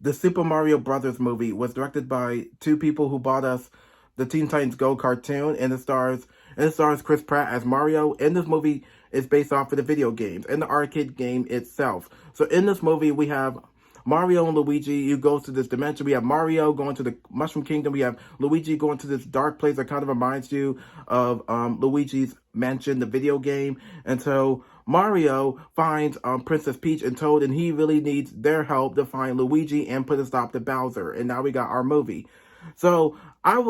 The Super Mario Brothers movie was directed by two people who bought us the Teen Titans Go cartoon, and it stars Chris Pratt as Mario. And this movie is based off of the video games and the arcade game itself. So in this movie, we have Mario and Luigi. You go to this dimension. We have Mario going to the Mushroom Kingdom. We have Luigi going to this dark place that kind of reminds you of Luigi's Mansion, the video game. And so Mario finds Princess Peach and Toad, and he really needs their help to find Luigi and put a stop to Bowser. And now we got our movie. So I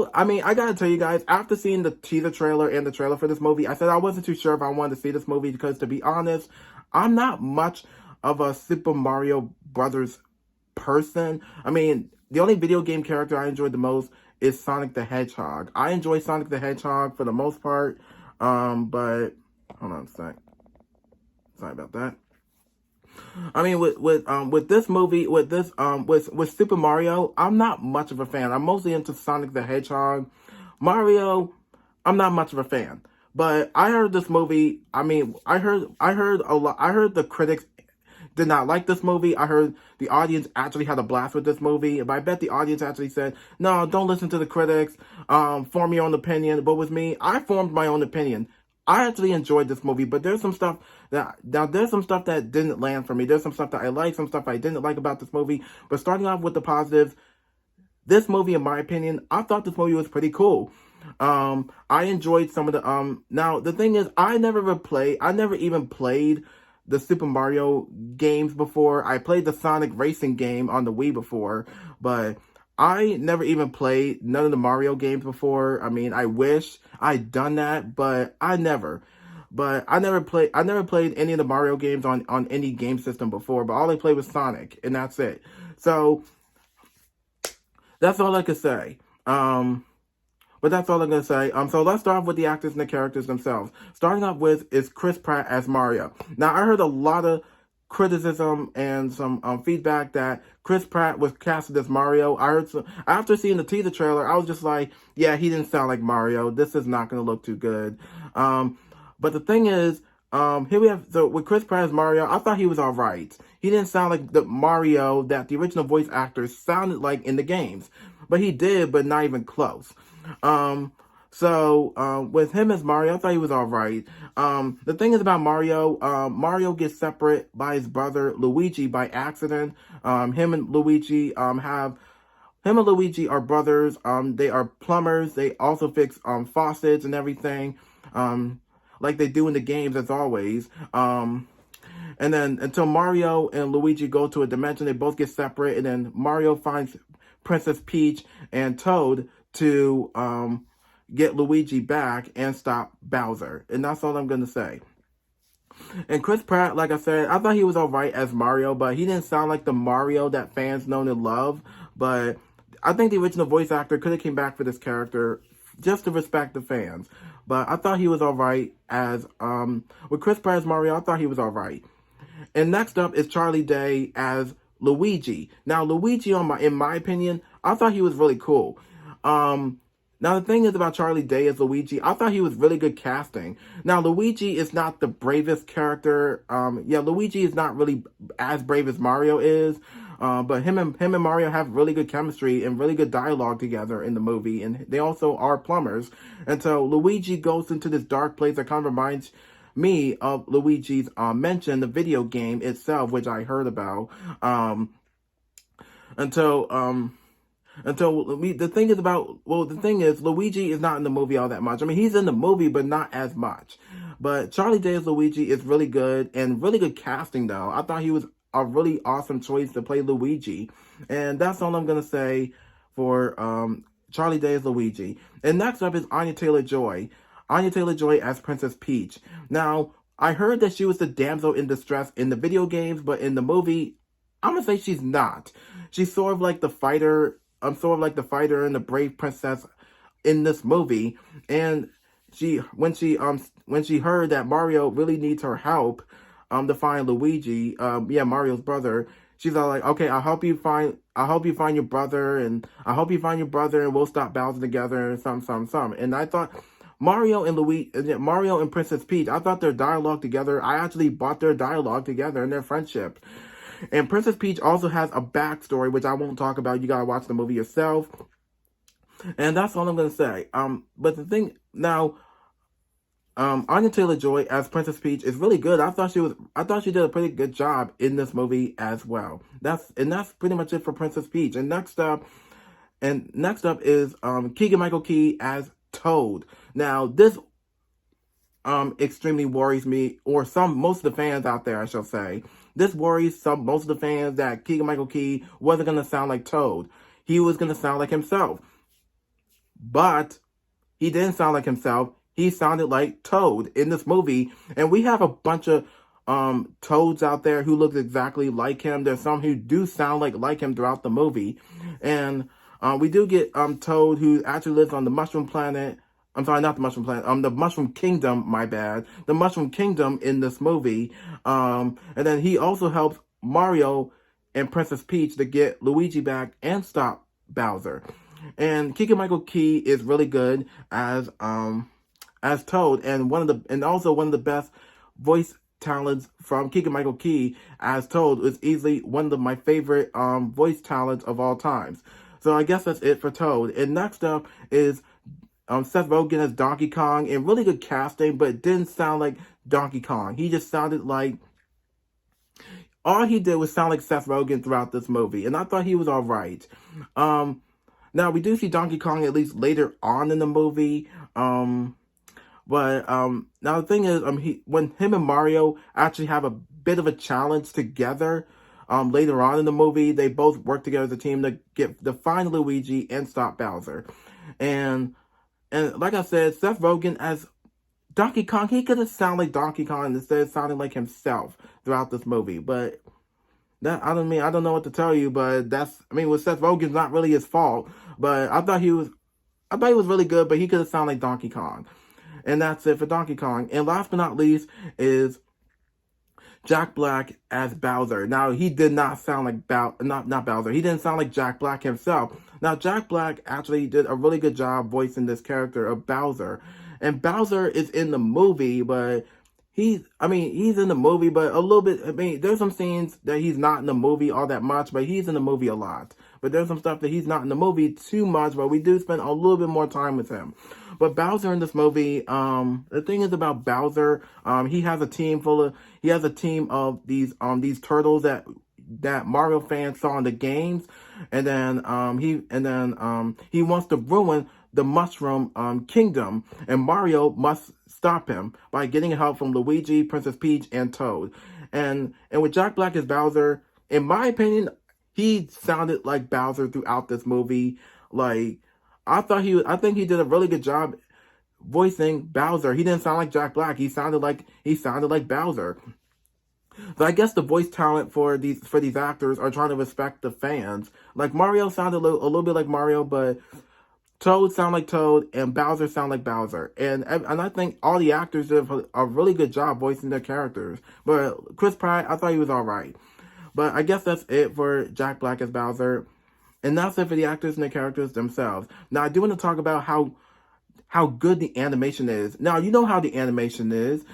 gotta tell you guys, after seeing the teaser trailer and the trailer for this movie, I said I wasn't too sure if I wanted to see this movie because, to be honest, I'm not much of a Super Mario Brothers person. I mean, the only video game character I enjoyed the most is Sonic the Hedgehog. I enjoy Sonic the Hedgehog for the most part, but hold on a sec. Sorry about that. I mean, with this movie, with Super Mario, I'm not much of a fan. I'm mostly into Sonic the Hedgehog. Mario, I'm not much of a fan. But I heard this movie. I mean, I heard a lot. I heard the critics did not like this movie. I heard the audience actually had a blast with this movie. But I bet the audience actually said, no, don't listen to the critics. Form your own opinion. But with me, I formed my own opinion. I actually enjoyed this movie, but there's some stuff that didn't land for me. There's some stuff that I like, some stuff I didn't like about this movie. But starting off with the positives, this movie, in my opinion, I thought this movie was pretty cool. I enjoyed some of the now the thing is, I never even played the Super Mario games before. I played the Sonic Racing game on the Wii before, but I never even played none of the Mario games before. I mean, I wish I'd done that, but I never. But I never played any of the Mario games on any game system before, but all I played was Sonic, and that's it. So that's all I could say. But that's all I'm going to say. So let's start off with the actors and the characters themselves. Starting off with is Chris Pratt as Mario. Now, I heard a lot of criticism and some feedback that Chris Pratt was casted as Mario. I heard after seeing the teaser trailer, I was just like, yeah, he didn't sound like Mario. This is not going to look too good. But the thing is, here we have, so with Chris Pratt as Mario, I thought he was all right. He didn't sound like the Mario that the original voice actors sounded like in the games. But he did, but not even close. So with him as Mario, I thought he was all right. The thing is about Mario, Mario gets separate by his brother Luigi by accident. Him and Luigi are brothers. They are plumbers. They also fix faucets and everything, like they do in the games, as always. And then until Mario and Luigi go to a dimension, they both get separate, and then Mario finds Princess Peach and Toad to get Luigi back and stop Bowser. And that's all I'm going to say. And Chris Pratt, like I said, I thought he was all right as Mario, but he didn't sound like the Mario that fans know and love. But I think the original voice actor could have came back for this character just to respect the fans. But I thought he was all right as, with Chris Pratt as Mario, I thought he was all right. And next up is Charlie Day as Luigi. Now, Luigi, in my opinion, I thought he was really cool. Now, the thing is about Charlie Day as Luigi, I thought he was really good casting. Now, Luigi is not the bravest character. Luigi is not really as brave as Mario is. But him and Mario have really good chemistry and really good dialogue together in the movie. And they also are plumbers. And so Luigi goes into this dark place that kind of reminds me of Luigi's Mansion, the video game itself, which I heard about. The thing is, Luigi is not in the movie all that much. I mean, he's in the movie, but not as much. But Charlie Day as Luigi is really good, and really good casting, though. I thought he was a really awesome choice to play Luigi. And that's all I'm going to say for Charlie Day as Luigi. And next up is Anya Taylor-Joy. Anya Taylor-Joy as Princess Peach. Now, I heard that she was the damsel in distress in the video games, but in the movie, I'm going to say she's not. She's sort of like the fighter. And the brave princess in this movie. And when she heard that Mario really needs her help to find Luigi, Mario's brother, she's all like, okay, I'll help you find your brother, and we'll stop Bowser together, and some. And I thought Mario and Princess Peach, I thought their dialogue together, I actually bought their dialogue together and their friendship. And Princess Peach also has a backstory, which I won't talk about. You gotta watch the movie yourself. And that's all I'm gonna say. But the thing now, Anya Taylor-Joy as Princess Peach is really good. I thought she did a pretty good job in this movie as well. That's pretty much it for Princess Peach. And next up is Keegan-Michael Key as Toad. Now this extremely worries me, or most of the fans out there, I shall say. This worries most of the fans that Keegan-Michael Key wasn't gonna sound like Toad. He was gonna sound like himself. But he didn't sound like himself. He sounded like Toad in this movie. And we have a bunch of Toads out there who look exactly like him. There's some who do sound like him throughout the movie. And we do get Toad, who actually lives on the Mushroom Planet. I'm sorry, not the Mushroom Planet. The Mushroom Kingdom, my bad. The Mushroom Kingdom in this movie. And then he also helps Mario and Princess Peach to get Luigi back and stop Bowser. And Keegan-Michael Key is really good as Toad, and also one of the best voice talents from Keegan-Michael Key as Toad is easily one of my favorite voice talents of all times. So I guess that's it for Toad. And next up is Seth Rogen as Donkey Kong, and really good casting, but it didn't sound like Donkey Kong. He just sounded like, all he did was sound like Seth Rogen throughout this movie, and I thought he was all right. Now, we do see Donkey Kong at least later on in the movie. But now the thing is, when him and Mario actually have a bit of a challenge together, later on in the movie, they both work together as a team to find Luigi and stop Bowser. And like I said, Seth Rogen as Donkey Kong, he could have sounded like Donkey Kong instead of sounding like himself throughout this movie. But I don't know what to tell you, but with Seth Rogen's not really his fault. But I thought he was really good, but he could have sounded like Donkey Kong. And that's it for Donkey Kong. And last but not least is Jack Black as Bowser. Now, he did not sound like not Bowser. He didn't sound like Jack Black himself. Now, Jack Black actually did a really good job voicing this character of Bowser. And Bowser is in the movie, but he's in the movie, but a little bit, there's some scenes that he's not in the movie all that much, but he's in the movie a lot. But there's some stuff that he's not in the movie too much, but we do spend a little bit more time with him. But Bowser in this movie, the thing is about Bowser, he has a team of these turtles that Mario fans saw in the games, and then he wants to ruin the Mushroom Kingdom, and Mario must stop him by getting help from Luigi, Princess Peach, and Toad. And with Jack Black as Bowser, in my opinion, he sounded like Bowser throughout this movie. Like, I think he did a really good job voicing Bowser. He didn't sound like Jack Black. He sounded like Bowser. So I guess the voice talent for these actors are trying to respect the fans. Like, Mario sounded a little bit like Mario, but Toad sound like Toad, and Bowser sound like Bowser. And I think all the actors did a really good job voicing their characters. But Chris Pratt, I thought he was alright. But I guess that's it for Jack Black as Bowser. And that's it for the actors and the characters themselves. Now, I do want to talk about how good the animation is. Now, you know how the animation is.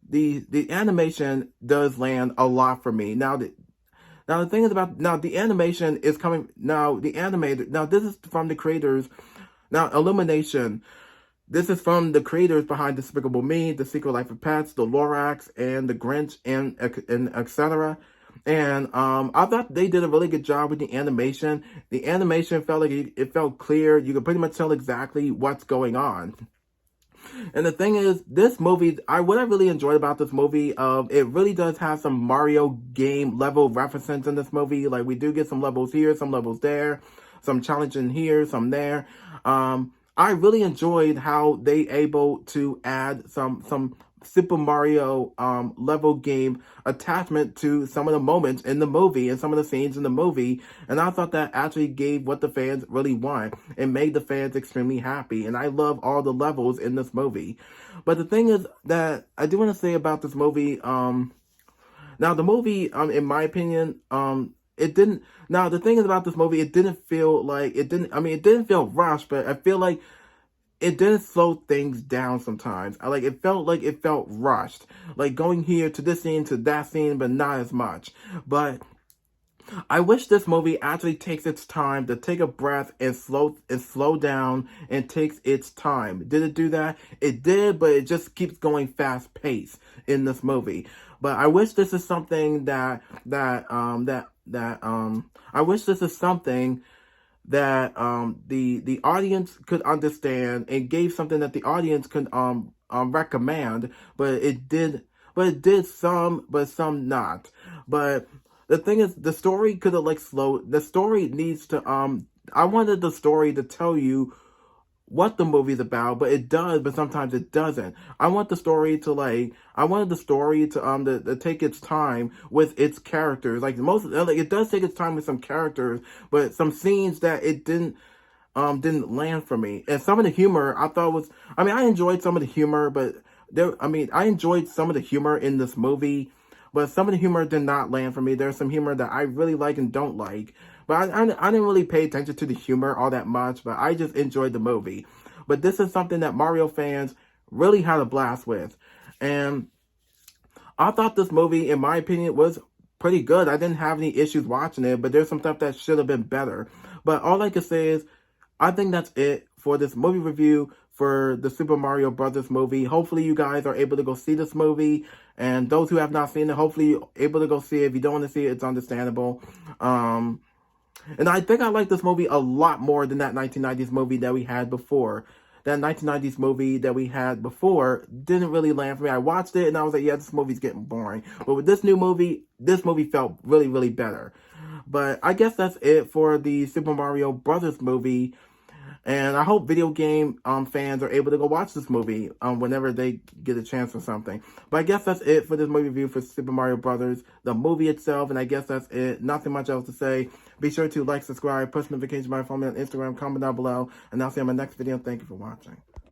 The animation does land a lot for me. Now the thing is the animation is coming, this is from the creators. Now, Illumination, this is from the creators behind Despicable Me, The Secret Life of Pets, The Lorax, and The Grinch, and etc. And I thought they did a really good job with the animation. The animation felt like it felt clear. You could pretty much tell exactly what's going on. And the thing is, this movie, what I really enjoyed about this movie, it really does have some Mario game level references in this movie. Like, we do get some levels here, some levels there, some challenging here, some there. I really enjoyed how they able to add some Super Mario level game attachment to some of the moments in the movie and some of the scenes in the movie, and I thought that actually gave what the fans really want and made the fans extremely happy. And I love all the levels in this movie. But the thing is that I do want to say about this movie, now the movie, in my opinion, it didn't. Now the thing is about this movie, it didn't feel feel rushed, but I feel like it didn't slow things down sometimes. It felt rushed. Like, going here to this scene to that scene, but not as much. But I wish this movie actually takes its time to take a breath and slow down and takes its time. Did it do that? It did, but it just keeps going fast paced in this movie. But I wish this is something I wish this is something that the audience could understand and gave something that the audience could recommend, but it did some, but some not. But the thing is, the story could have slowed. The story needs to I wanted the story to tell you what the movie's about, but it does, but sometimes it doesn't. I wanted the story to take its time with its characters. It does take its time with some characters, but some scenes that it didn't land for me. And some of the humor I thought was, I enjoyed some of the humor, but I enjoyed some of the humor in this movie, but some of the humor did not land for me. There's some humor that I really like and don't like. But I didn't really pay attention to the humor all that much, but I just enjoyed the movie. But this is something that Mario fans really had a blast with. And I thought this movie, in my opinion, was pretty good. I didn't have any issues watching it, but there's some stuff that should have been better. But all I can say is, I think that's it for this movie review for the Super Mario Brothers movie. Hopefully you guys are able to go see this movie. And those who have not seen it, hopefully you're able to go see it. If you don't want to see it, it's understandable. And I think I like this movie a lot more than that 1990s movie that we had before. That 1990s movie that we had before didn't really land for me. I watched it and I was like, yeah, this movie's getting boring. But with this movie felt really, really better. But I guess that's it for the Super Mario Brothers movie. And I hope video game fans are able to go watch this movie whenever they get a chance or something. But I guess that's it for this movie review for Super Mario Brothers, the movie itself. And I guess that's it. Nothing much else to say. Be sure to like, subscribe, push notifications by phone me on Instagram, comment down below. And I'll see you in my next video. Thank you for watching.